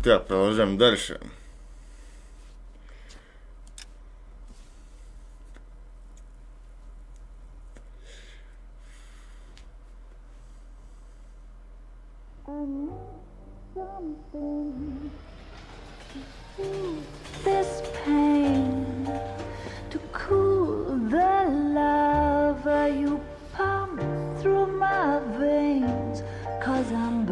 Так, продолжаем дальше. This pain to cool the lava you pump through my veins, 'cause I'm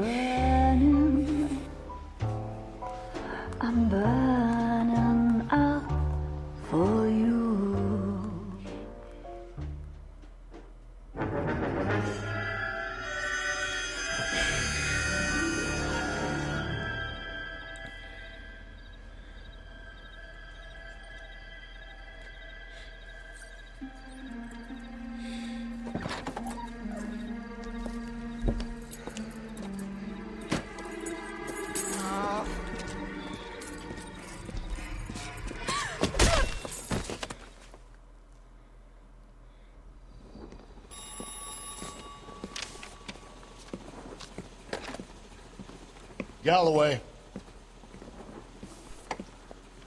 burning up for you. Galloway.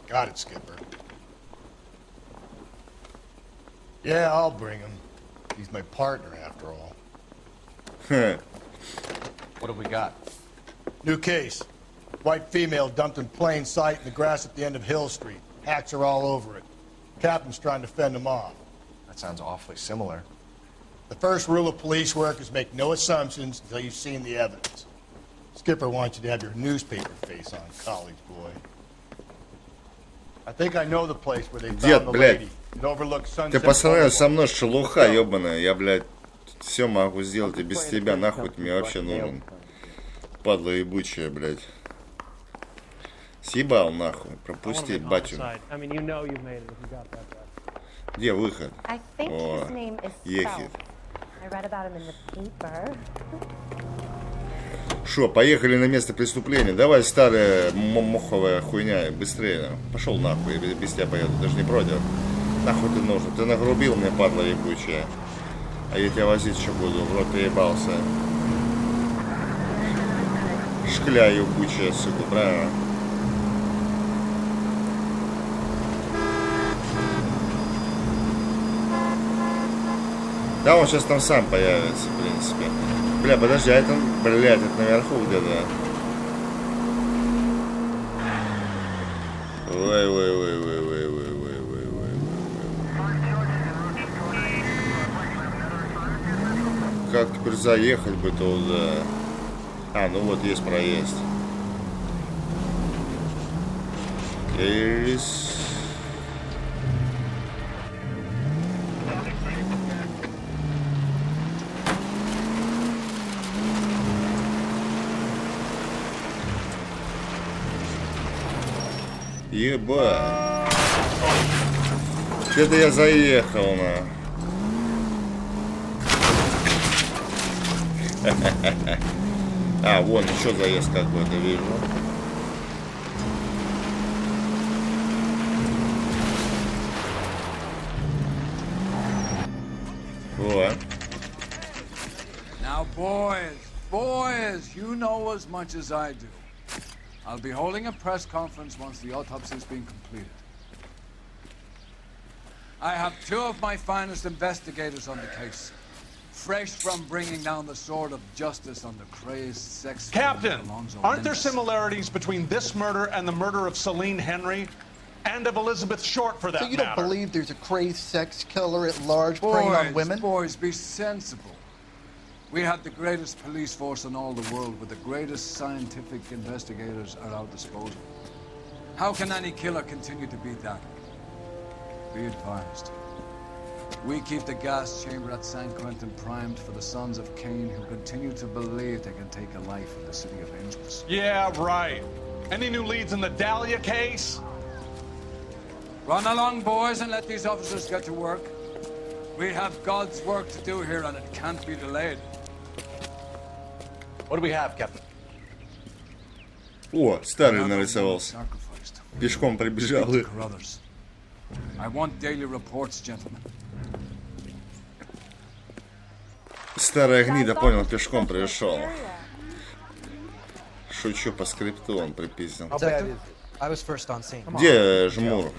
Got it, Skipper. Yeah, I'll bring him. He's my partner, after all. What have we got? New case. White female dumped in plain sight in the grass at the end of Hill Street. Hats are all over it. Captain's trying to fend them off. That sounds awfully similar. The first rule of police work is make no assumptions until you've seen the evidence. Skipper wants you to have your newspaper face on, college boy. I think I know the place where they found the lady. It overlooks Sunset. Ты посмотрел со мной, шелуха ебаная. Я, блядь, все могу сделать и без тебя. Нахуй ты мне вообще нужен. Падла ебучая, блядь. Съебал нахуй. Пропусти, батю. Где выход? О, ехит. Шо, поехали на место преступления. Давай, старая моховая хуйня, быстрее. Пошел нахуй, я без тебя поеду, даже не против. Нахуй ты нужен? Ты нагрубил мне, падла ебучая. А я тебя возить еще буду, в рот приебался. Шкля ебучая, сука, правильно? Да, он сейчас там сам появится, в принципе. Бля, подожди, а это, блядь, это наверху где-то. Как теперь заехать бы туда? А, ну вот есть проезд. Кейс. Ебать. Где-то я заехал на. А, вон еще заезд какой-то вижу. Вот. Now, boys, you know as much as I do. I'll be holding a press conference once the autopsy's been completed. I have two of my finest investigators on the case, fresh from bringing down the sword of justice on the crazed sex... Captain, aren't there similarities between this murder and the murder of Celine Henry and of Elizabeth Short, for that matter? So you don't believe there's a crazed sex killer at large preying on women? Boys, be sensible. We have the greatest police force in all the world, with the greatest scientific investigators at our disposal. How can any killer continue to beat that? Be advised. We keep the gas chamber at San Quentin primed for the sons of Cain who continue to believe they can take a life in the city of angels. Yeah, right. Any new leads in the Dahlia case? Run along, boys, and let these officers get to work. We have God's work to do here, and it can't be delayed. What do we have, Captain? О, старый нарисовался. Пешком прибежал. I want daily reports, gentlemen. Старая гнида, понял, пешком пришел. Шучу по скрипту, он припиздил. Detective, I was first on scene. Где жмур?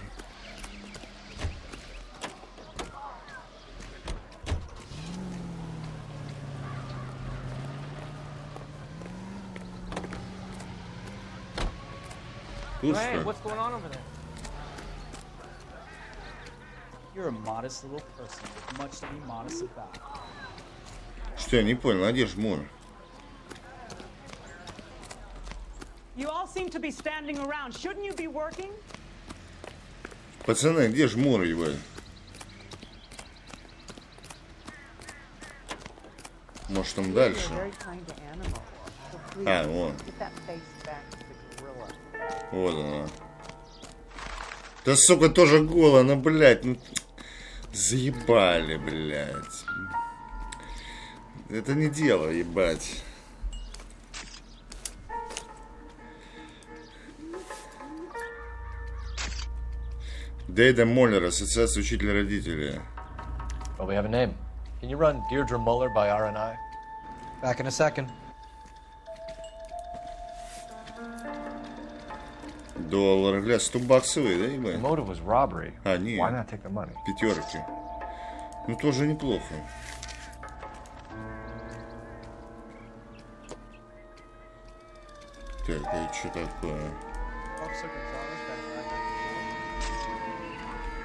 Тут Hey, что? what's going on over there? You're a modest little person with much to be modest about. Что, я не понял, а где жмур? You all seem to be standing around. Shouldn't you be working? Пацаны, где жмур, ебать? Может, там дальше? А, вон. Вот она. Да, сука, тоже голая, ну, блядь, ну... Заебали, блядь. Это не дело, ебать. Дейда Моллер, Ассоциация учителей родителей. Well, we have a name. Can you run Deirdre Muller by R&I? Back in a second. Доллар, бля, 100 баксовые, да, The ебать? motive was robbery. А, не. Why not take the money? Пятерки. Ну, тоже неплохо. Так, а что такое?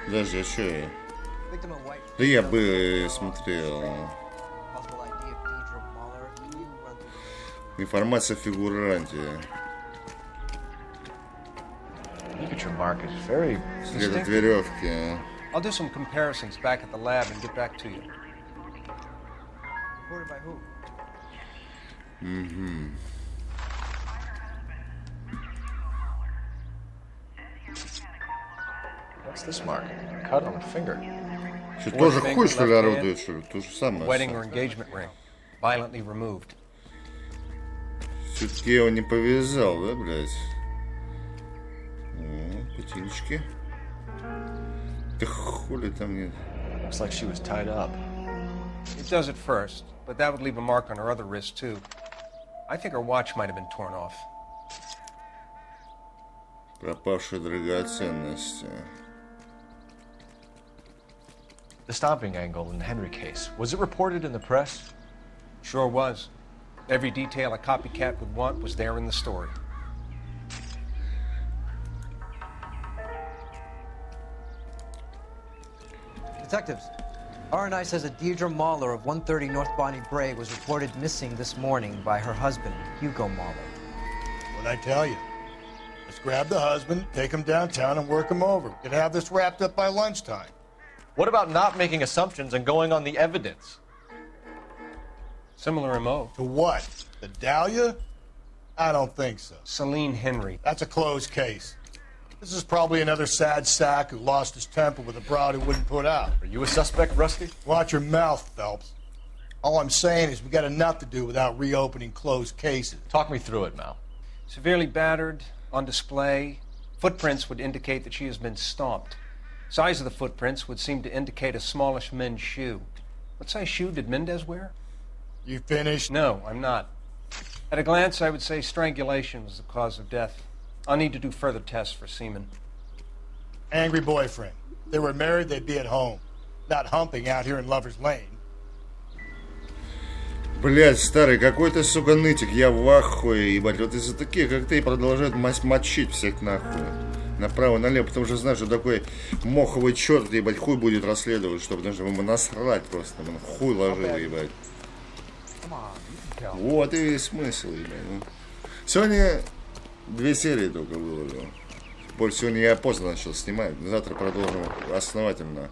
Подожди, а что я? Victim of white. Да я бы смотрел. Possible ID of Deidre Muller. Can you run through Информация о фигуранте. Look at your mark. It's very След от distinctive. веревки. I'll do some comparisons back at the lab and get back to you. Reported by who? What's this mark? Cut on the finger. Что, тоже хуй, что ли, орудует, что ли? То же самое. Wedding or engagement ring. Violently removed. Все-таки я его не повязал, да, блядь? О, ботиночки. Да хули там нет. Looks like she was tied up. It does at first, but that would leave a mark on her other wrist, too. I think her watch might have been torn off. Пропавшие драгоценности. The stomping angle in the Henry case. Was it reported in the press? Sure was. Every detail a copycat would want was there in the story. Detectives, R&I says that Deidre Muller of 130 North Bonnie Bray was reported missing this morning by her husband, Hugo Muller. What'd I tell you? Let's grab the husband, take him downtown, and work him over. We could have this wrapped up by lunchtime. What about not making assumptions and going on the evidence? Similar MO. To what? The Dahlia? I don't think so. Celine Henry. That's a closed case. This is probably another sad sack who lost his temper with a broad who wouldn't put out. Are you a suspect, Rusty? Watch your mouth, Phelps. All I'm saying is we got enough to do without reopening closed cases. Talk me through it, Mal. Severely battered, on display. Footprints would indicate that she has been stomped. Size of the footprints would seem to indicate a smallish men's shoe. What size shoe did Mendez wear? You finished? No, I'm not. At a glance, I would say strangulation was the cause of death. I'll need to do further tests for semen. Angry boyfriend. If they were married, they'd be at home. Not humping out here in Lover's Lane. Блять, старый, какой ты, сука, нытик, я в ахуе, ебать. Вот из-за таких, как ты, продолжают мочить всех нахуй. Направо-налево, потому что знаешь, что такой моховый черт, ебать, хуй будет расследовать, чтобы даже ему насрать просто, он хуй ложил, ебать. Вот и весь смысл, ебать. Ну. Сегодня 2 серии только выложил. Больше сегодня я поздно начал снимать, завтра продолжим основательно.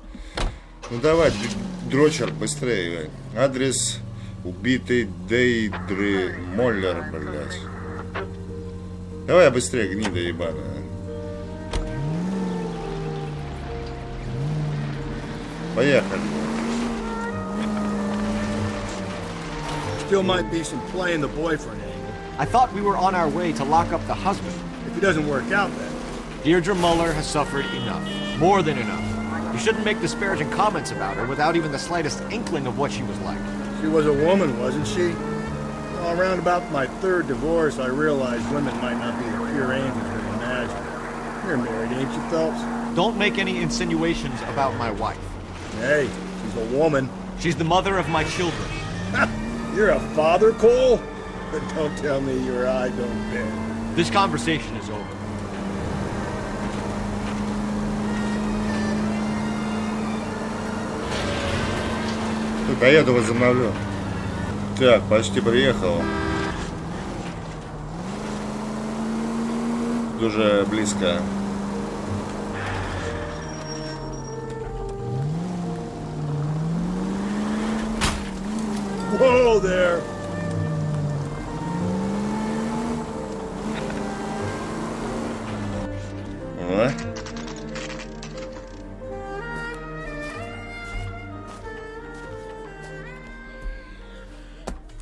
Ну давай, дрочер, быстрее, ебать. Адрес убитой Дейдры Моллер, блядь. Давай быстрее, гнида ебаная. Поехали. Still might be some play in the boyfriend angle. I thought we were on our way to lock up the husband. If it doesn't work out, then. Deirdre Muller has suffered enough. More than enough. You shouldn't make disparaging comments about her without even the slightest inkling of what she was like. She was a woman, wasn't she? Well, around about my third divorce, I realized women might not be the pure angels we imagine. You're married, ain't you, Phelps? Don't make any insinuations about my wife. Hey, she's a woman. She's the mother of my children. You're a father, Cole? But don't tell me your eye don't bend. This conversation is over. Доеду, возобновлю. Так, почти приехал. Дуже близко. Whoa there! О.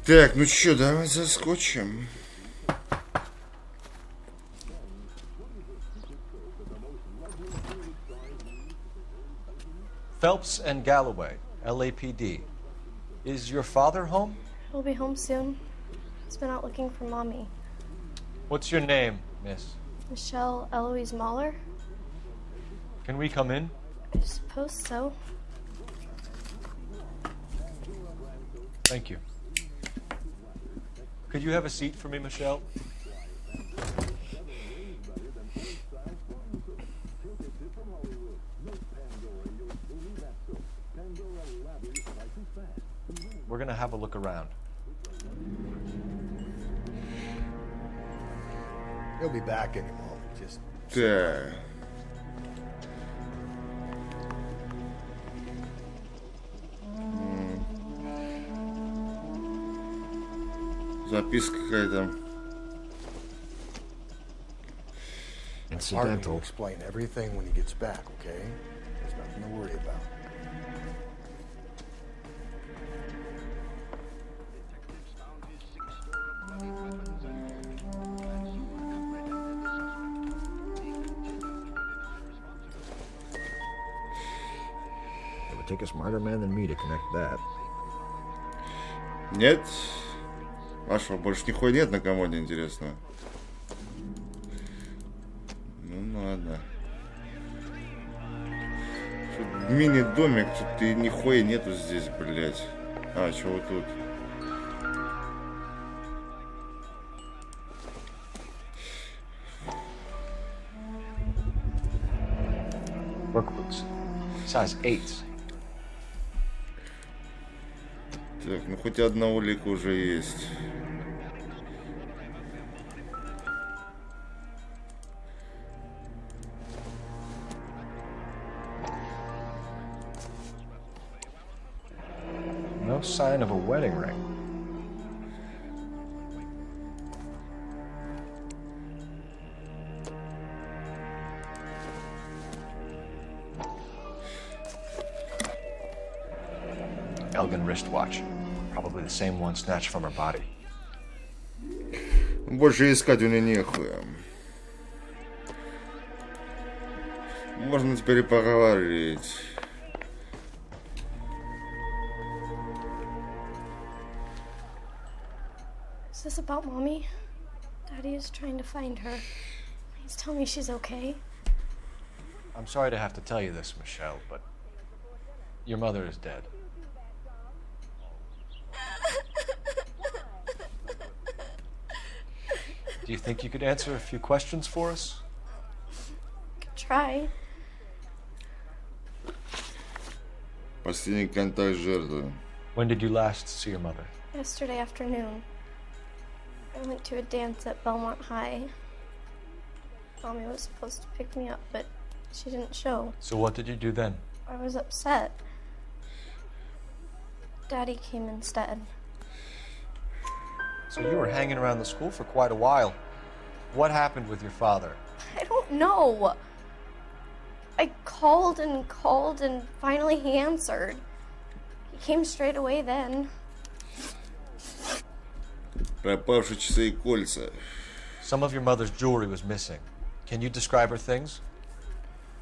Так, ну чё, давай заскочим. Phelps and Galloway, LAPD. Is your father home? He'll be home soon. He's been out looking for Mommy. What's your name, miss? Michelle Eloise Mahler? Can we come in? I suppose so. Thank you. Could you have a seat for me, Michelle? We're gonna have a look around. He'll be back any moment. Just. Так. Записка какая-то. Incidental. Explain everything when he gets back, okay? There's nothing to worry about. It would take a smarter man than me to connect that. Нет? Вашего больше нихуя нет на комоде, интересно? Ну ладно. Мини-домик, тут и нихуя нету здесь, блять. А, чего тут? Workbooks. Size 8. Так, ну хоть одна улика уже есть. No sign of a wedding ring. Elgin wristwatch. Probably the same one snatched from her body. Больше искать у нее нехуя. Можно теперь и поговорить. Is this about Mommy? Daddy is trying to find her. Please tell me she's okay. I'm sorry to have to tell you this, Michelle, but your mother is dead. Do you think you could answer a few questions for us? Could try. Последний контакт с жертвой. When did you last see your mother? Yesterday afternoon. I went to a dance at Belmont High. Mommy was supposed to pick me up, but she didn't show. So what did you do then? I was upset. Daddy came instead. So you were hanging around the school for quite a while. What happened with your father? I don't know. I called and finally he answered. He came straight away then. Пропавшие часы и кольца. Some of your mother's jewelry was missing. Can you describe her things?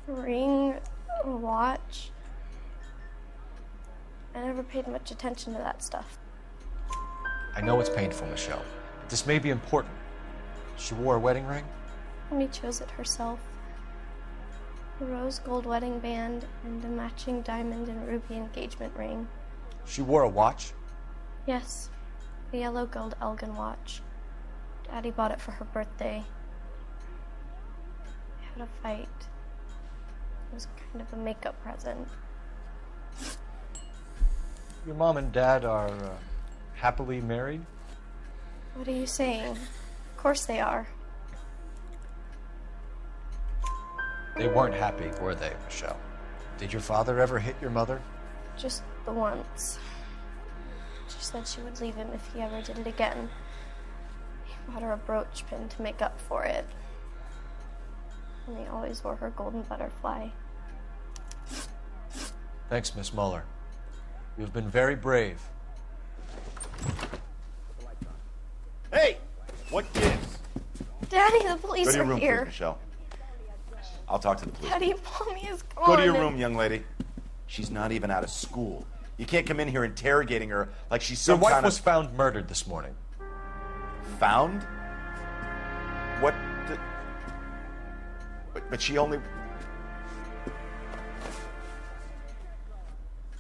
A ring, a watch. I never paid much attention to that stuff. I know it's painful, Michelle, but this may be important. She wore a wedding ring? Mommy chose it herself. A rose gold wedding band and a matching diamond and ruby engagement ring. She wore a watch? Yes, a yellow gold Elgin watch. Daddy bought it for her birthday. We had a fight. It was kind of a makeup present. Your mom and dad are happily married? What are you saying? Of course they are. They weren't happy, were they, Michelle? Did your father ever hit your mother? Just the once. She said she would leave him if he ever did it again. He bought her a brooch pin to make up for it. And they always wore her golden butterfly. Thanks, Miss Muller. You've been very brave. Hey! What gives? Daddy, the police Go to your are room, here. please, Michelle. I'll talk to the police. Daddy, Mommy is gone. Go to your room, young lady. She's not even out of school. You can't come in here interrogating her like she's some Your wife kind was of... found murdered this morning. Found? What the... But she only...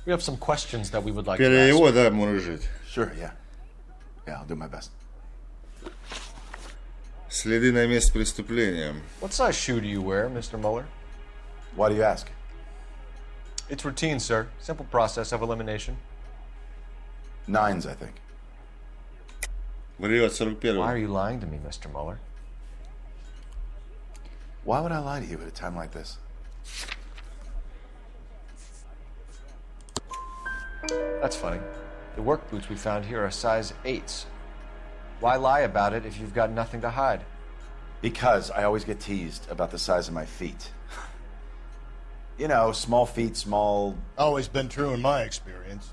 We have some questions that we would like to ask. Его, да, может жить. Sure, yeah. Yeah, I'll do my best. Следы на месте преступления. What size shoe do you wear, Mr. Muller? Why do you ask? It's routine, sir. Simple process of elimination. 9s, I think. Врет 41. Why are you lying to me, Mr. Muller? Why would I lie to you at a time like this? That's funny. The work boots we found here are size 8s. Why lie about it if you've got nothing to hide? Because I always get teased about the size of my feet. You know, small feet, small... Always been true in my experience.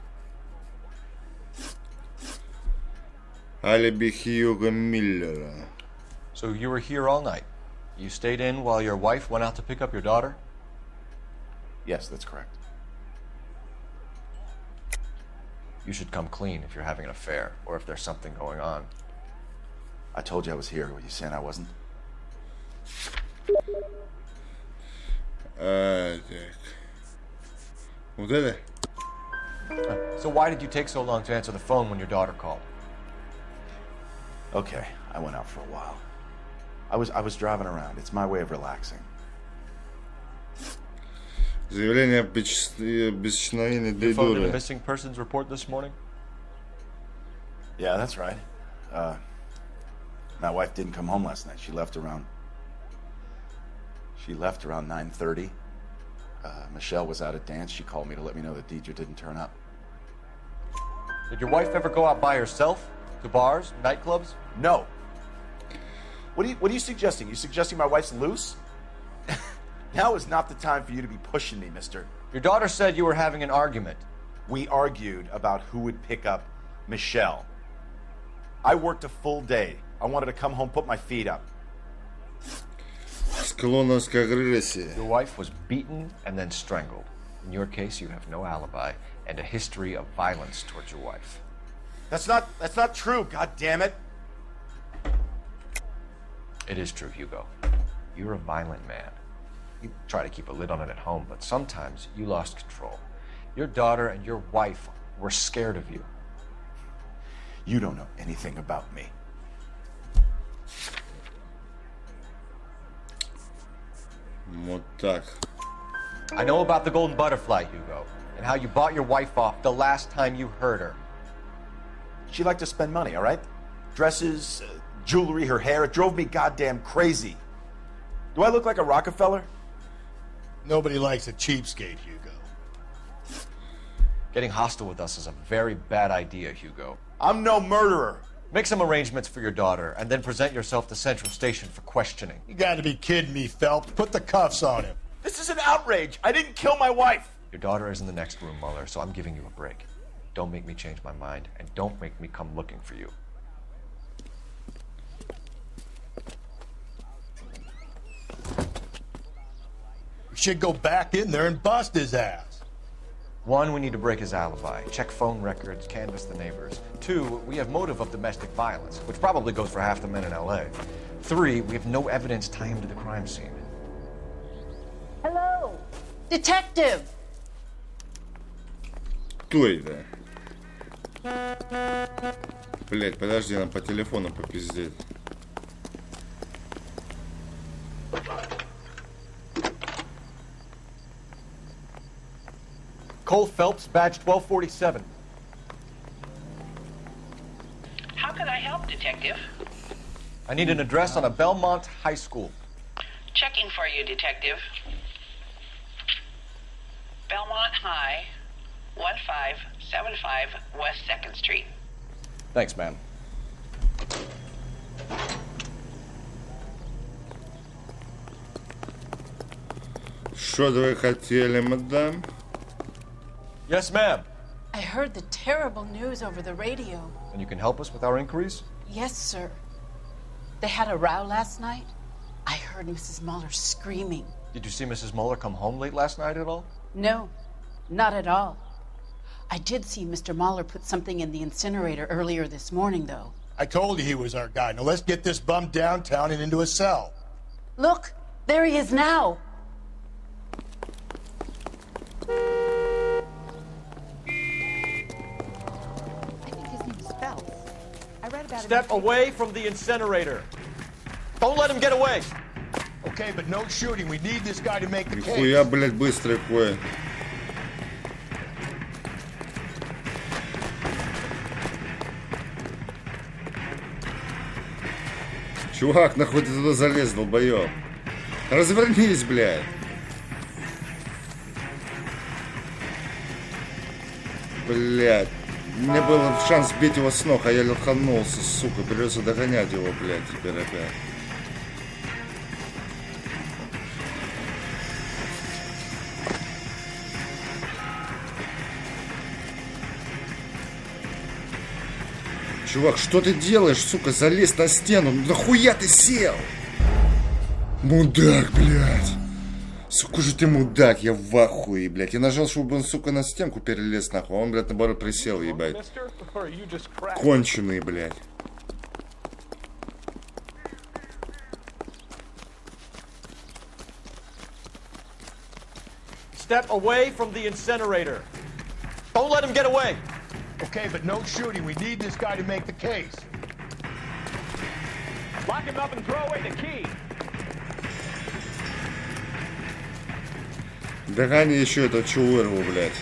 Алиби Хьюго Миллера. So you were here all night. You stayed in while your wife went out to pick up your daughter? Yes, that's correct. You should come clean if you're having an affair or if there's something going on. I told you I was here. Were you saying I wasn't? Так. Вот это? So why did you take so long to answer the phone when your daughter called? Okay, I went out for a while. I was driving around. It's my way of relaxing. Заявление об исчезновении You phoned in a Дейдура. missing persons report this morning? Yeah, that's right. My wife didn't come home last night. She left around 9:30. Michelle was out at dance. She called me to let me know that Deidre didn't turn up. Did your wife ever go out by herself? To bars, nightclubs? No. What are you suggesting? You suggesting my wife's loose? Now is not the time for you to be pushing me, mister. Your daughter said you were having an argument. We argued about who would pick up Michelle. I worked a full day. I wanted to come home, put my feet up. Склонность к агрессии. Your wife was beaten and then strangled. In your case, you have no alibi and a history of violence towards your wife. That's not true, god damn it. It is true, Hugo. You're a violent man. You try to keep a lid on it at home, but sometimes you lost control. Your daughter and your wife were scared of you. You don't know anything about me. Вот так. I know about the golden butterfly, Hugo, and how you bought your wife off the last time you heard her. She liked to spend money, all right? Dresses, jewelry, her hair. It drove me goddamn crazy. Do I look like a Rockefeller? Nobody likes a cheapskate, Hugo. Getting hostile with us is a very bad idea, Hugo. I'm no murderer. Make some arrangements for your daughter, and then present yourself to Central Station for questioning. You gotta be kidding me, Phelps. Put the cuffs on him. This is an outrage. I didn't kill my wife. Your daughter is in the next room, Muller, so I'm giving you a break. Don't make me change my mind, and don't make me come looking for you. We should go back in there and bust his ass. 1, we need to break his alibi, check phone records, canvass the neighbors. 2, we have motive of domestic violence, which probably goes for half the men in LA. 3, we have no evidence tying him to the crime scene. Hello, detective. Кто это? Блять, подожди, нам по телефону попиздеть. Cole Phelps, badge 1247. How can I help, Detective? I need an address on a Belmont High School. Checking for you, Detective. Belmont High, 1575 West 2nd Street. Thanks, man. Что вы хотели, мадам? Yes, ma'am. I heard the terrible news over the radio. And you can help us with our inquiries? Yes, sir. They had a row last night. I heard Mrs. Muller screaming. Did you see Mrs. Muller come home late last night at all? No, not at all. I did see Mr. Muller put something in the incinerator earlier this morning, though. I told you he was our guy. Now let's get this bum downtown and into a cell. Look, there he is now. Step away from the incinerator. Don't let him get away. Okay, but no shooting. We need this guy to make the case. Нихуя, блядь, быстрый ходит. Чувак, нахуй ты туда залез, долбоёб. Развернись, блядь. Блядь. У меня был шанс сбить его с ног, а я лоханулся, сука. Придется догонять его, блядь, теперь опять. Чувак, что ты делаешь, сука? Залез на стену. Ну нахуя ты сел? Мудак, блядь. Сука же ты мудак, я в ахуе, блядь. Я нажал, чтобы он, сука, на стенку перелез, нахуй. Он, блядь, наоборот присел, ебать. Конченый, блядь. Step away from the incinerator. Don't let him get away. Okay, but no shooting. We need this guy to make the case. Lock him up and throw away the key. Догони еще этого чувырву, блядь.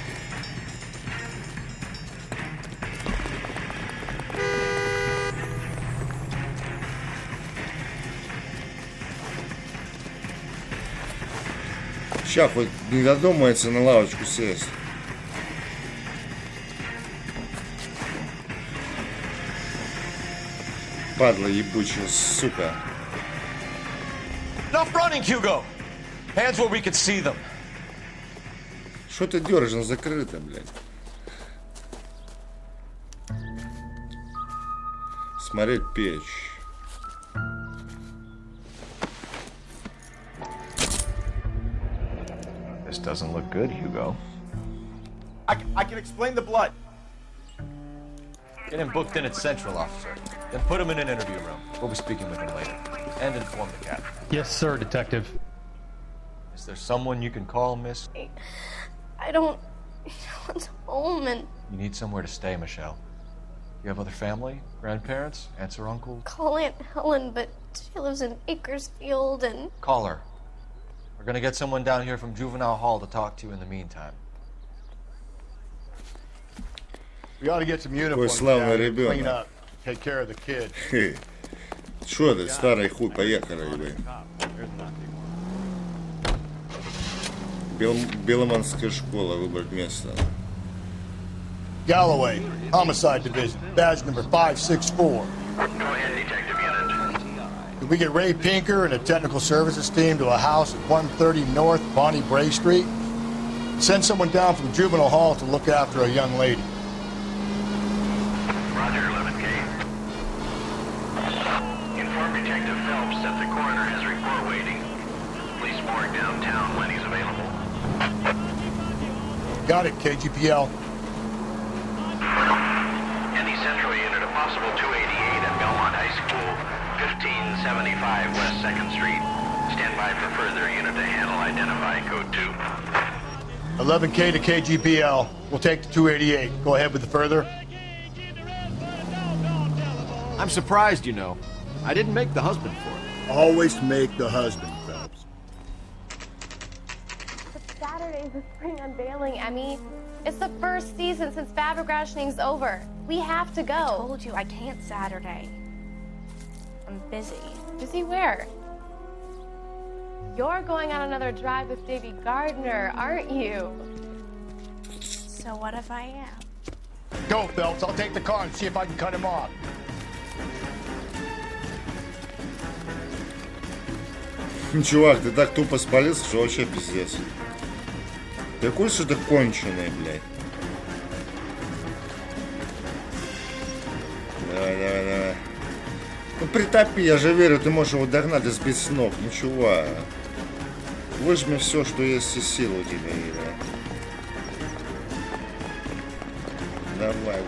Ща хоть не додумается на лавочку сесть. Падла ебучая, сука. Enough running, Hugo. Hands where we could see them. Что ты дерешь, она закрыта, блядь. Смотреть печь. This doesn't look good, Hugo. I can explain the blood. Get him booked in at Central, officer. Then put him in an interview room. We'll be speaking with him later. And inform the captain. Yes, sir, detective. Is there someone you can call, miss? I don't want home, and You need somewhere to stay, Michelle. You have other family? Grandparents? Aunts or uncles? call Aunt Helen, but she lives in Bakersfield, and Call her. We're gonna get someone down here from Juvenile Hall to talk to you in the meantime. We ought to get some uniforms славный down, ребенок. clean up, take care of the kid. Что ты, старый хуй, поехали, ебать. Беломанская школа, выбрать место. Galloway, Homicide Division, badge number 564. Go ahead, Detective Unit. Did we get Ray Pinker and a technical services team to a house at 130 North Bonnie Bray Street? Send someone down from Juvenile Hall to look after a young lady. Roger, 11K. Inform Detective Phelps that the coroner has a report waiting. Police morgue downtown when he's available. Got it, KGPL. Any Central unit, a possible 288 at Belmont High School, 1575 West 2nd Street. Stand by for further unit to handle. Identify code 2. 11K to KGPL. We'll take the 288. Go ahead with the further. I'm surprised, you know. I didn't make the husband for it. Always make the husband, Phelps. But Saturday's the spring unveiling, Emmy. It's the first season since fabric rationing's over. We have to go. I told you I can't Saturday. I'm busy. Busy where? You're going on another drive with Davy Gardner, aren't you? So what if I am? Go, Phelps. I'll take the car and see if I can cut him off. Чувак, ты так тупо спалился, что вообще пиздец. Ты курс, что ты конченый, блядь. Давай. Ну притопи, я же верю, ты можешь его догнать и сбить с ног. Ну чувак. Выжми все, что есть из сил у тебя, Ира. Давай.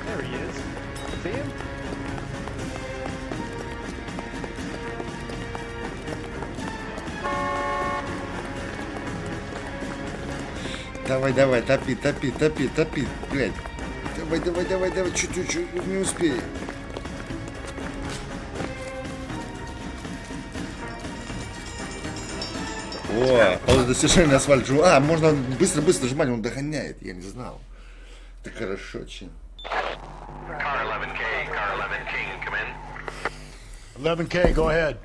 There he is. See him? Давай, топи, блядь. Давай, чуть-чуть, не успей. О, достижение на асфальт. А, можно быстро жмать, он догоняет, я не знал. Это хорошо, чин. Car 11K, car 11 King, come in. 11K, go ahead.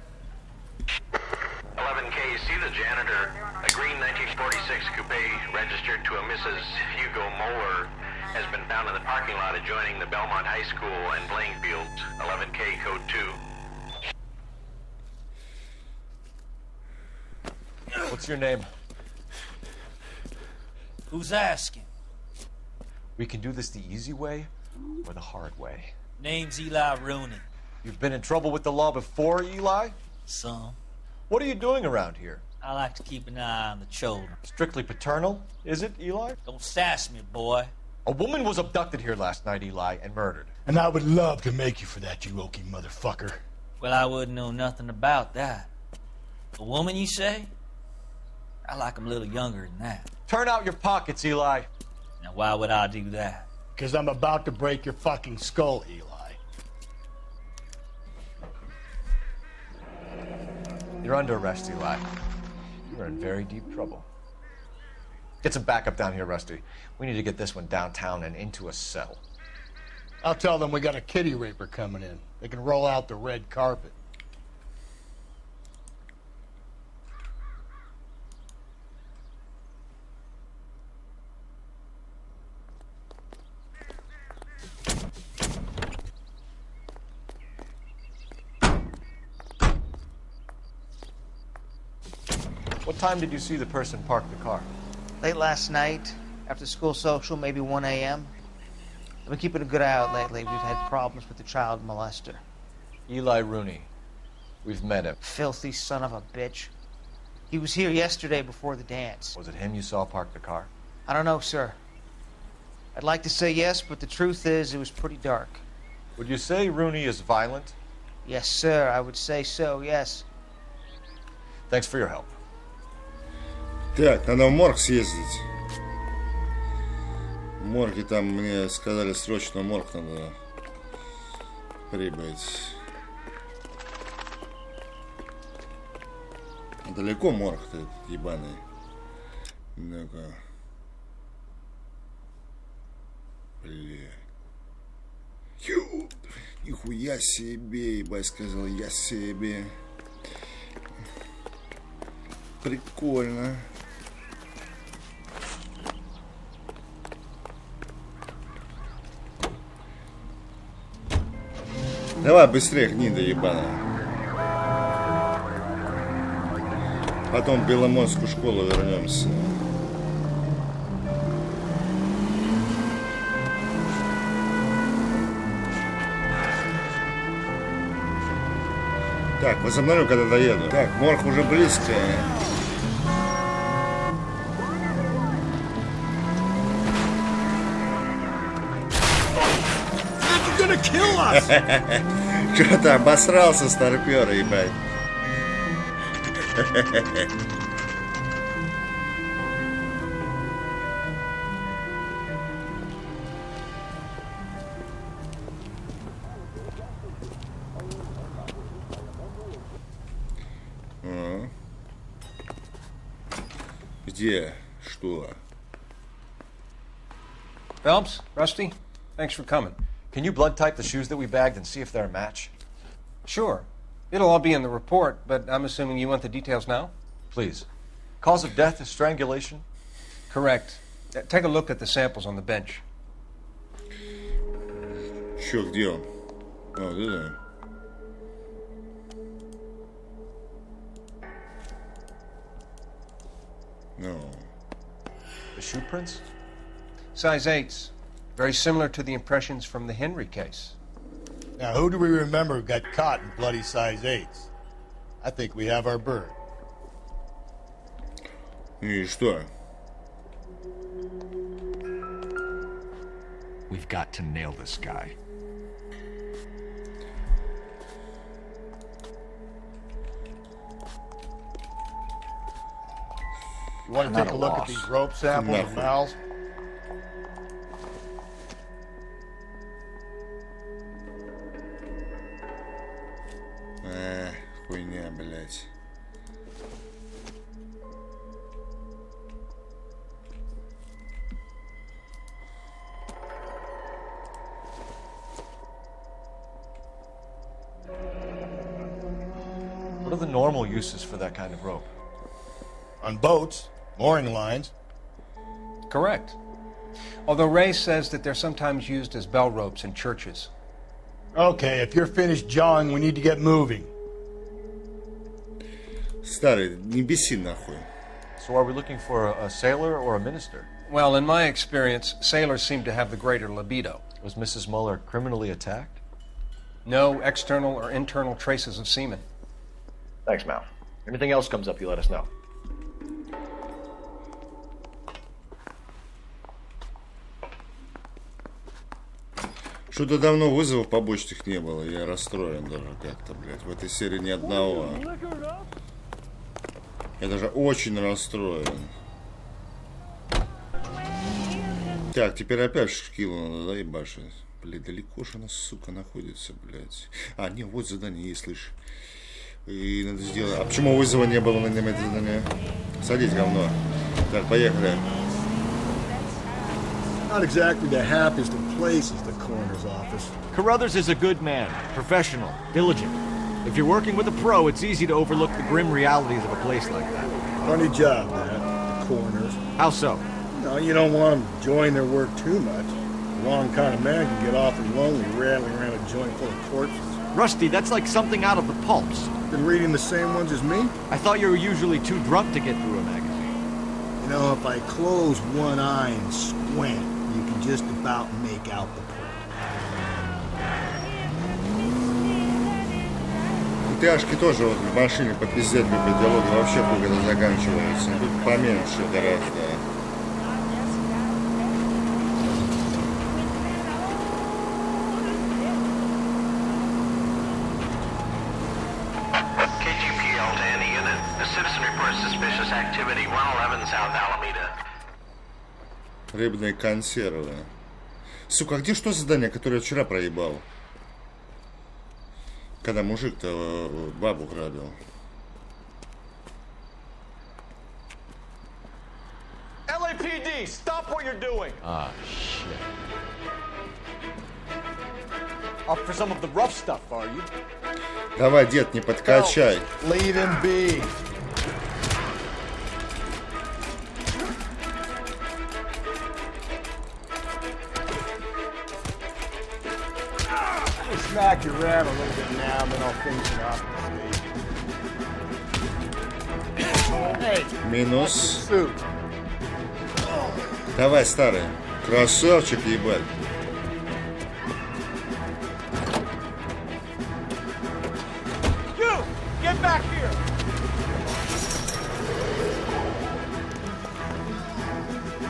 11K, see the janitor. A green 1946 coupe registered to a Mrs. Hugo Moeller has been found in the parking lot adjoining the Belmont High School and playing fields. 11K, code 2. What's your name? Who's asking? We can do this the easy way or the hard way. Name's Eli Rooney. You've been in trouble with the law before, Eli? Some. What are you doing around here? I like to keep an eye on the children. Strictly paternal, is it, Eli? Don't sass me, boy. A woman was abducted here last night, Eli, and murdered. And I would love to make you for that, you oaky motherfucker. Well, I wouldn't know nothing about that. A woman, you say? I like 'em a little younger than that. Turn out your pockets, Eli. Now, why would I do that? Because I'm about to break your fucking skull, Eli. You're under arrest, Eli. You're in very deep trouble. Get some backup down here, Rusty. We need to get this one downtown and into a cell. I'll tell them we got a kitty raper coming in. They can roll out the red carpet. What time did you see the person park the car? Late last night, after school social, maybe 1 a.m. I've been keeping a good eye out lately. We've had problems with the child molester. Eli Rooney. We've met him. Filthy son of a bitch. He was here yesterday before the dance. Was it him you saw park the car? I don't know, sir. I'd like to say yes, but the truth is it was pretty dark. Would you say Rooney is violent? Yes, sir. I would say so, yes. Thanks for your help. Так, надо в морг съездить. В морге там мне сказали срочно в морг надо прибыть. Далеко морг-то ебаный. Ну-ка. Бля. Нихуя себе, ебать, сказал я себе. Прикольно. Давай быстрее, гнида ебаная. Потом в Беломорскую школу вернемся. Так, возобновлю, когда доеду. Так, морг уже близко. Что-то обосрался старпер, ебать. Где? Что? Phelps, Rusty, thanks for coming. Can you blood type the shoes that we bagged and see if they're a match? Sure. It'll all be in the report, but I'm assuming you want the details now? Please. Cause of death is strangulation? Correct. Take a look at the samples on the bench. Чё, где он? Oh, да. No. The shoe prints? Size 8s. Very similar to the impressions from the Henry case. Now, who do we remember got caught in bloody size 8s? I think we have our bird. И что? We've got to nail this guy. You want to take a look at these rope samples of Mal's? Хуйня, блядь. What are the normal uses for that kind of rope? On boats, mooring lines. Correct. Although Ray says that they're sometimes used as bell ropes in churches. Okay, if you're finished jawing, we need to get moving. Старый, не беси нахуй. So are we looking for a sailor or a minister? Well, in my experience, sailors seem to have the greater libido. Was Mrs. Muller criminally attacked? No external or internal traces of semen. Thanks, Mal. Anything else comes up, you let us know. Что-то давно вызовов побочных не было. Я расстроен даже как-то, блядь. В этой серии ни одного. Я даже очень расстроен. Так, теперь опять шкилу надо, да, ебашить. Блядь, далеко же она, сука, находится, блядь. А, не, вот задание есть, слышь. И надо сделать... А почему вызова не было на это задание? Садись, говно. Так, поехали. Not exactly the happiest of places, the coroner's office. Carruthers is a good man, professional, diligent. If you're working with a pro, it's easy to overlook the grim realities of a place like that. Funny job, that, the coroner's. How so? No, you don't want them enjoying their work too much. The wrong kind of man can get awfully lonely rattling around a joint full of corpses. Rusty, that's like something out of the pulps. Been reading the same ones as me? I thought you were usually too drunk to get through a magazine. You know, if I close one eye and squint, you can just about make out the plot. Тяжки тоже вот в машине попиздеть любят, диалоги вообще хуй когда заканчиваются. Тут поменьше гораздо. KGPL to any unit. A citizen reports suspicious activity 111 South Alameda. Рыбные консервы. Сука, а где что задание, которое я вчера проебал? Когда мужик-то бабу грабил. LAPD, stop what you're doing. Ah, shit. Up for some of the rough stuff, are you? Давай, дед, не подкачай. Leave him be. Smack your ram a little bit now, and then I'll finish it off. Hey, Минус. suit. Давай, старый. Красавчик, ебать.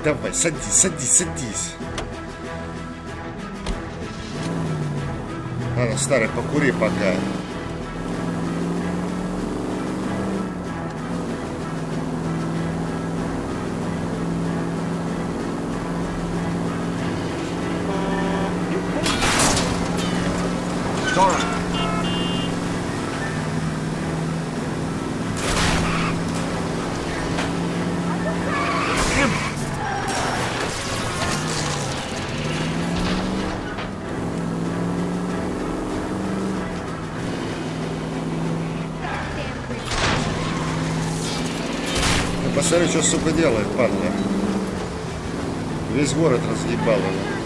давай, садись, садись, садись. Ладно, старый, покури пока. Посмотри, что, сука, делает, падла. Весь город разъебал его.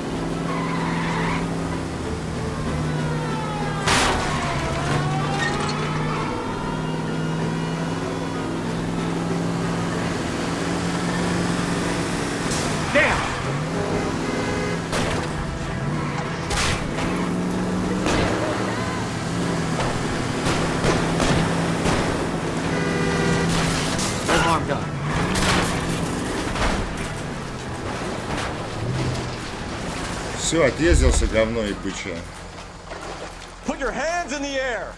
Все, отъездился, говно и бычье. Put your hands in the air.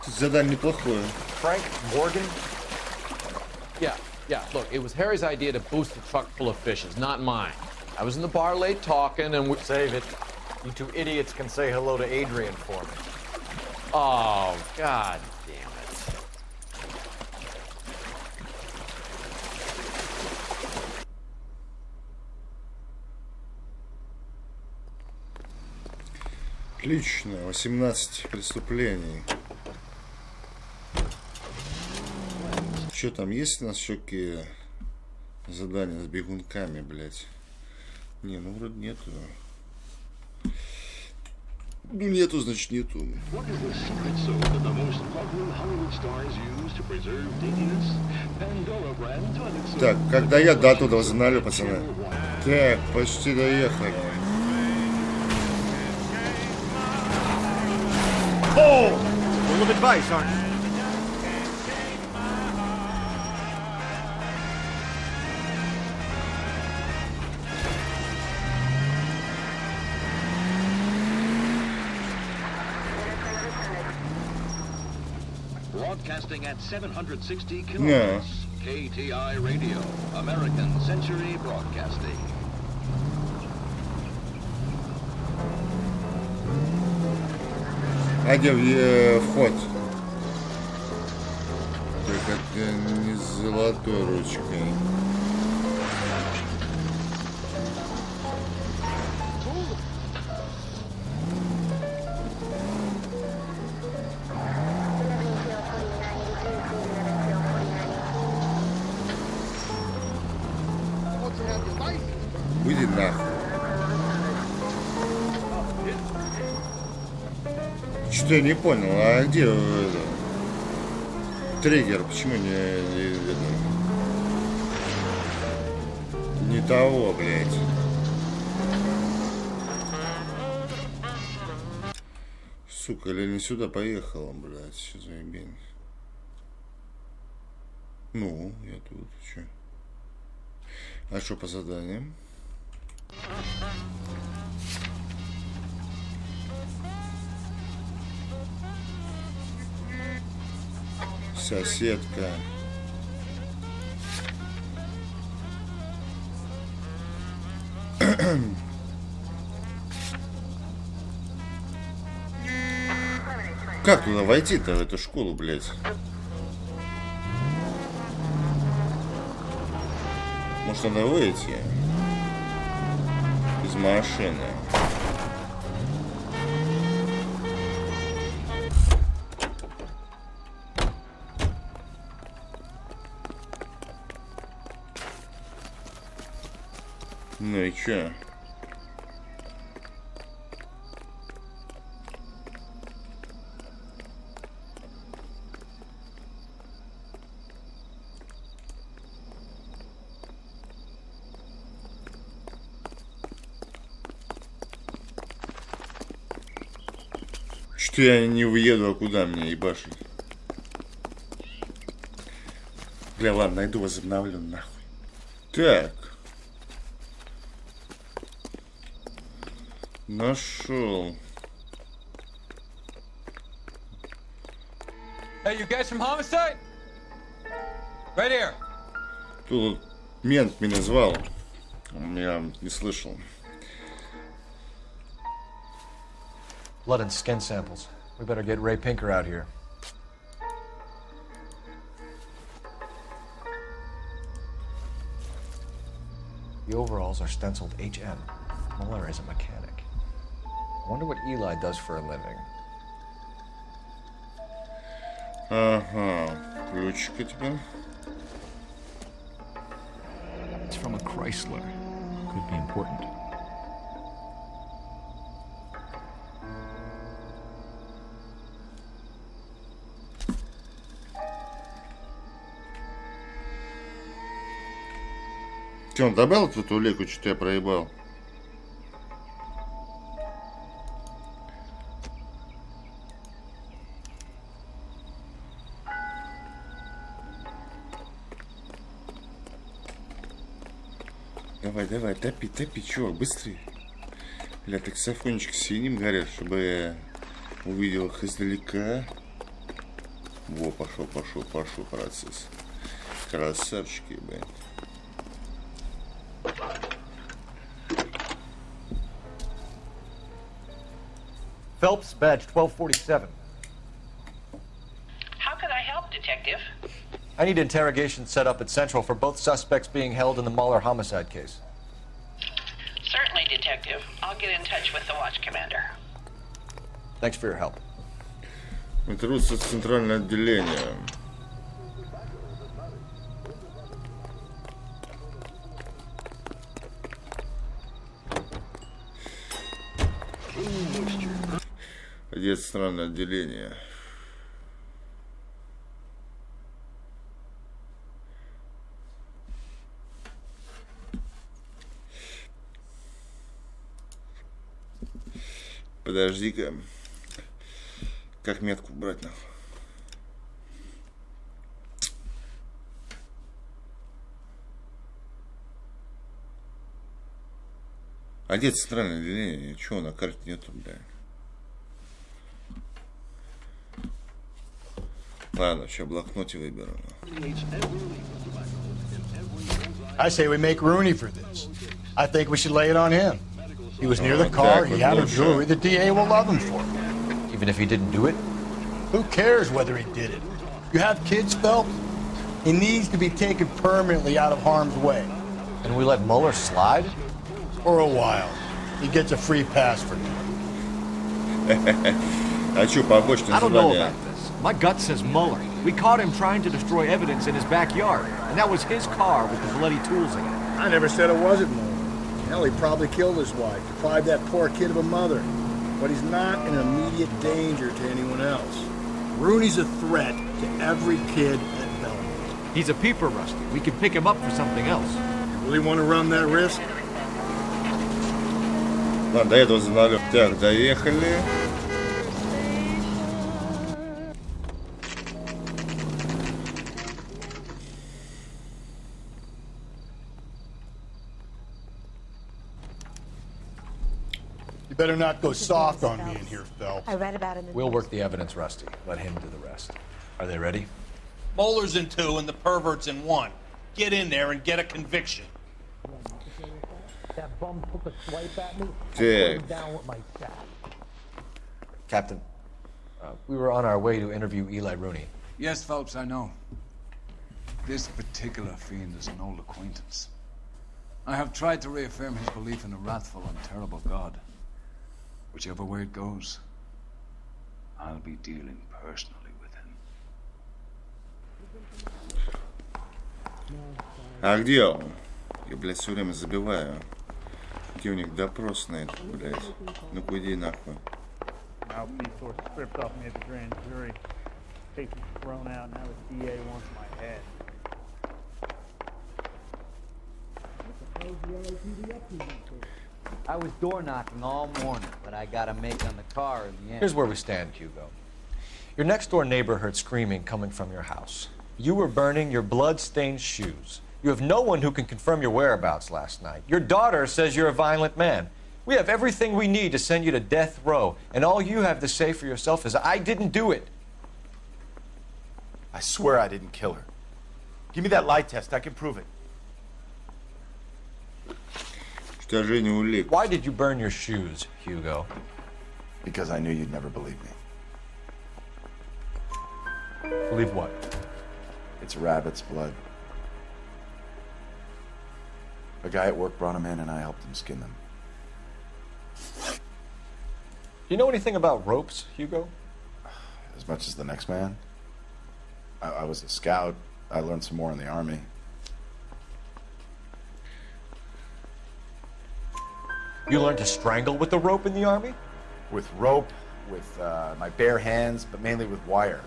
Тут задание неплохое. Frank Morgan? Yeah, look, it was Harry's idea to boost the truck full of fishes, not mine. I was in the bar late talking and we... Save it. You two idiots can say hello to Adrian for me. Oh, God damn it. Отлично, 18 преступлений. Что там, есть у нас еще какие задания с бегунками, блядь? Не, ну вроде нету. Ну нету, значит нету. Так, когда я дату возобновлю, пацаны? Так, почти доехали. Oh! Full of advice, aren't you? Broadcasting at 760 kilohertz. KTI Radio, American Century Broadcasting. А где вход? Так это не с золотой ручкой. Уйди нахуй. Что я не понял, а где это, триггер? Почему не того, блядь? Сука, или не сюда поехала, блядь, что за ебень? Ну, я тут, что? А что по заданиям? Соседка. Как туда войти-то, в эту школу, блядь? Может, надо выйти из машины? Ну и чё? Что я не въеду, а куда мне ебашить? Бля, ладно, найду, возобновлю, нахуй. Так. Нашел. Hey, you guys from homicide? Right here. Тут мент меня звал. Я не слышал. Blood and skin samples. We better get Ray Pinker out here. The overalls are stenciled HM. Muller is a mechanic. I wonder what Eli does for a living. Ага. Ключик тебе. It's from a Chrysler. Could be important. Ты он добавил тут улику, что я проебал? Давай, топи, чувак, быстрее. Бля, таксофончик синим горят, чтобы я увидел их издалека. Во, пошел процесс. Красавчики, блядь. Phelps, badge 1247. How can I help, Detective? I need interrogation set up at Central for both suspects being held in the Muller homicide case. Certainly, Detective. I'll get in touch with the watch commander. Thanks for your help. Трутся центральное отделение. Где центральное отделение? Подожди-ка. Как метку брать нахуй? А где центральное отделение? Чего на карте нету, бля? Ладно, сейчас в блокноте выберу. I say we make Rooney for this. I think we should lay it on him. He was near the car, he had her jewelry, the DA will love him for it. Even if he didn't do it? Who cares whether he did it? You have kids, Phelps? He needs to be taken permanently out of harm's way. And we let Muller slide? For a while. He gets a free pass for now. А чё, побочное I don't know задание? about this. My gut says Muller. We caught him trying to destroy evidence in his backyard, and that was his car with the bloody tools in it. I never said it wasn't Muller. Hell, he probably killed his wife, deprived that poor kid of a mother. But he's not an immediate danger to anyone else. Rooney's a threat to every kid at Belmont. He's a peeper, Rusty. We can pick him up for something else. You really want to run that risk? Ладно, до этого заналёт. Так, доехали. You better not go soft on me in here, Phelps. I read about him in We'll work the evidence, Rusty. Let him do the rest. Are they ready? Moeller's in 2 and the pervert's in 1. Get in there and get a conviction. That bum took a swipe at me. Так. Down with my sack. Captain, we were on our way to interview Eli Rooney. Yes, Phelps, I know. This particular fiend is an old acquaintance. I have tried to reaffirm his belief in a wrathful and terrible God. Whichever way it goes, I'll be dealing personally with him. А где он? Я, блядь, все время забиваю. Где у них допрос на это, блядь? Ну-ка иди нахуй. Mouthpiece or stripped off me at the grand jury. Case was thrown out. Now the DA wants my head. I was door knocking all morning, but I got a make on the car in the end. Here's where we stand, Hugo. Your next door neighbor heard screaming coming from your house. You were burning your blood-stained shoes. You have no one who can confirm your whereabouts last night. Your daughter says you're a violent man. We have everything we need to send you to death row, and all you have to say for yourself is, I didn't do it. I swear I didn't kill her. Give me that lie test. I can prove it. Why did you burn your shoes, Hugo? Because I knew you'd never believe me. Believe what? It's rabbit's blood. A guy at work brought them in and I helped him skin them. Do you know anything about ropes, Hugo? As much as the next man. I was a scout. I learned some more in the army. You learned to strangle with the rope in the army? With rope, with my bare hands, but mainly with wire.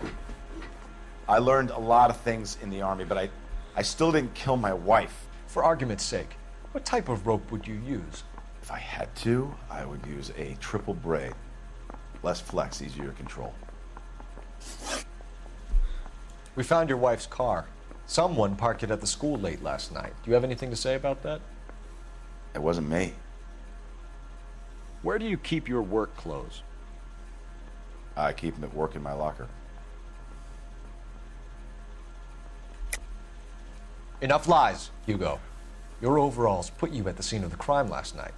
I learned a lot of things in the army, but I still didn't kill my wife. For argument's sake, what type of rope would you use? If I had to, I would use a triple braid. Less flex, easier to control. We found your wife's car. Someone parked it at the school late last night. Do you have anything to say about that? It wasn't me. Where do you keep your work clothes? I keep them at work in my locker. Enough lies, Hugo. Your overalls put you at the scene of the crime last night.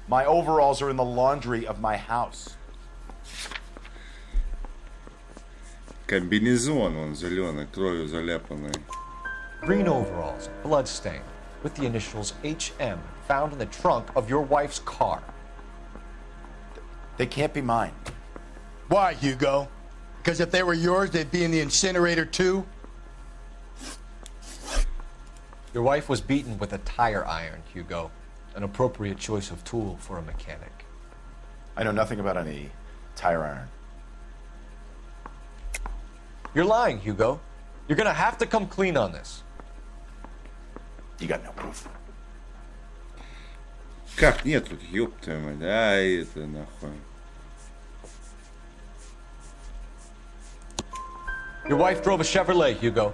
My overalls are in the laundry of my house. Комбинезон, он зеленый, кровью заляпанный. Green overalls, bloodstained, with the initials HM found in the trunk of your wife's car. They can't be mine. Why, Hugo? Because if they were yours, they'd be in the incinerator too? Your wife was beaten with a tire iron, Hugo. An appropriate choice of tool for a mechanic. I know nothing about any tire iron. You're lying, Hugo. You're gonna have to come clean on this. You got no proof. Как нет тут, ёб твою мать, это нахуй. Your wife drove a Chevrolet, Hugo.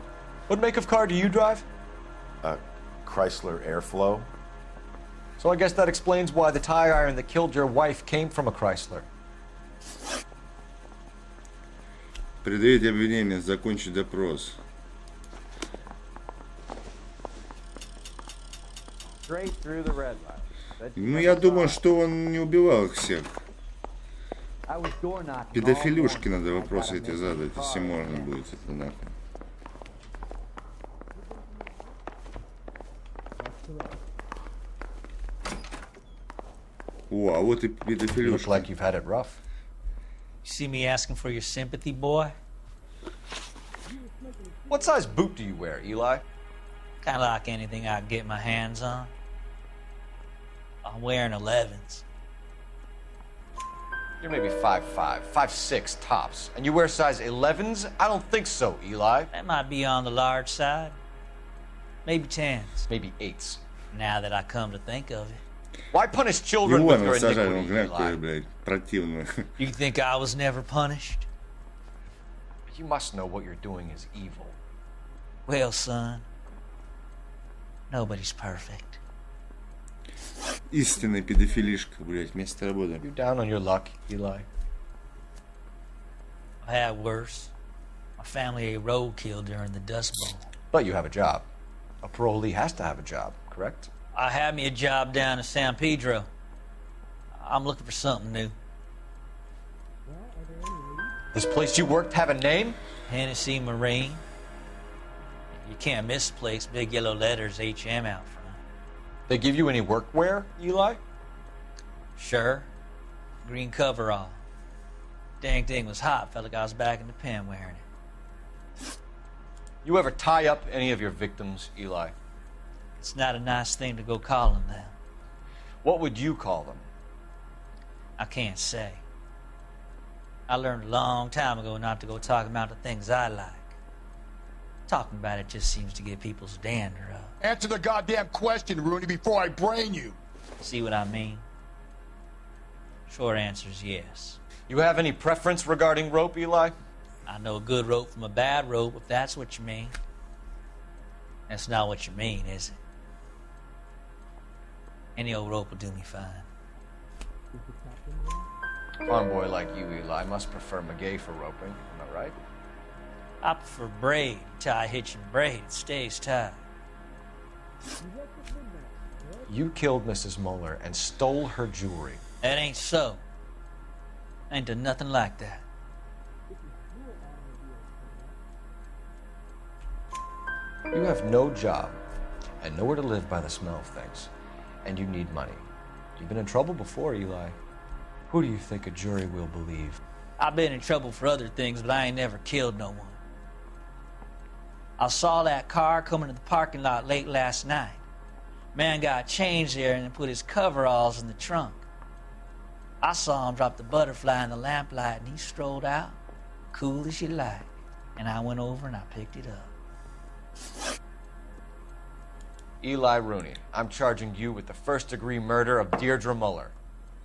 What make of car do you drive? A Chrysler Airflow. So I guess that explains why the tire iron that killed your wife came from a Chrysler. Предъявить обвинение, закончить допрос. Straight through the red light. Ну, я думаю, что он не убивал их всех. Педофилюшке надо вопросы эти задать, если можно будет это нахуй. О, а вот и педофилюшка. You look like you've had it rough. You see me asking for your sympathy, boy? What size boot do you wear, Eli? Kind of like anything I can get my hands on. I'm wearing 11s. You're maybe 5'5", 5'6" tops, and you wear size 11s? I don't think so, Eli. That might be on the large side. Maybe 10s. Maybe 8s. Now that I come to think of it. Why punish children with your iniquity, Eli? You think I was never punished? You must know what you're doing is evil. Well, son, nobody's perfect. Истинный педофилишка, блядь, вместе работаем. You down on your luck, Eli? I had worse. My family ate roadkill during the Dust Bowl. But you have a job. A parolee has to have a job, correct? I had me a job down in San Pedro. I'm looking for something new. This place you worked have a name? Hennessy Marine. You can't miss the place. Big yellow letters, HM out front. They give you any workwear, Eli? Sure. Green coverall. Dang thing was hot. Felt like I was back in the pen wearing it. You ever tie up any of your victims, Eli? It's not a nice thing to go calling them. What would you call them? I can't say. I learned a long time ago not to go talking about the things I like. Talking about it just seems to get people's dander up. Answer the goddamn question, Rooney, before I brain you. See what I mean? Short answer is yes. You have any preference regarding rope, Eli? I know a good rope from a bad rope, if that's what you mean. That's not what you mean, is it? Any old rope will do me fine. A farm boy like you, Eli, must prefer McGay for roping. Am I right? I prefer braid. Tie hitch and braid. It stays tied. You killed Mrs. Moeller and stole her jewelry. That ain't so. I ain't done nothing like that. You have no job and nowhere to live by the smell of things. And you need money. You've been in trouble before, Eli. Who do you think a jury will believe? I've been in trouble for other things, but I ain't never killed no one. I saw that car coming to the parking lot late last night. Man got changed there and put his coveralls in the trunk. I saw him drop the butterfly in the lamplight and he strolled out, cool as you like. And I went over and I picked it up. Eli Rooney, I'm charging you with the first-degree murder of Deirdre Muller.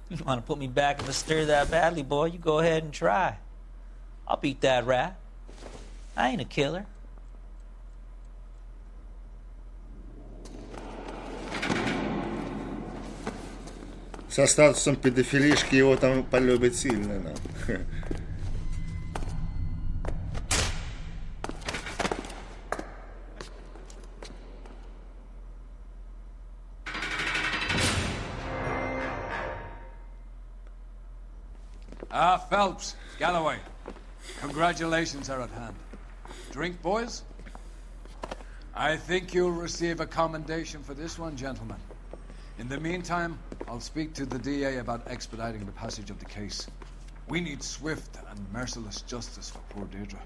You want to put me back in the stir that badly, boy? You go ahead and try. I'll beat that rat. I ain't a killer. Со статусом педофилишки его там полюбят сильно. Да. Phelps, Galloway, congratulations are at hand. Drink, boys? I think you'll receive a commendation for this one, gentlemen. In the meantime, I'll speak to the DA about expediting the passage of the case. We need swift and merciless justice for poor Deirdre.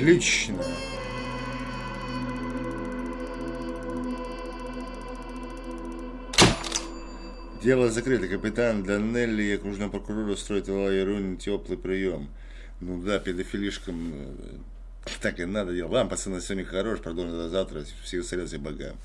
Отлично. Дело закрыто. Капитан Данелли и окружной прокурор устроит в Лайеруне теплый прием. Ну да, педофилишкам так и надо делать. Ладно, пацаны, сегодня хорош, продолжим завтра. Всего советов, богам.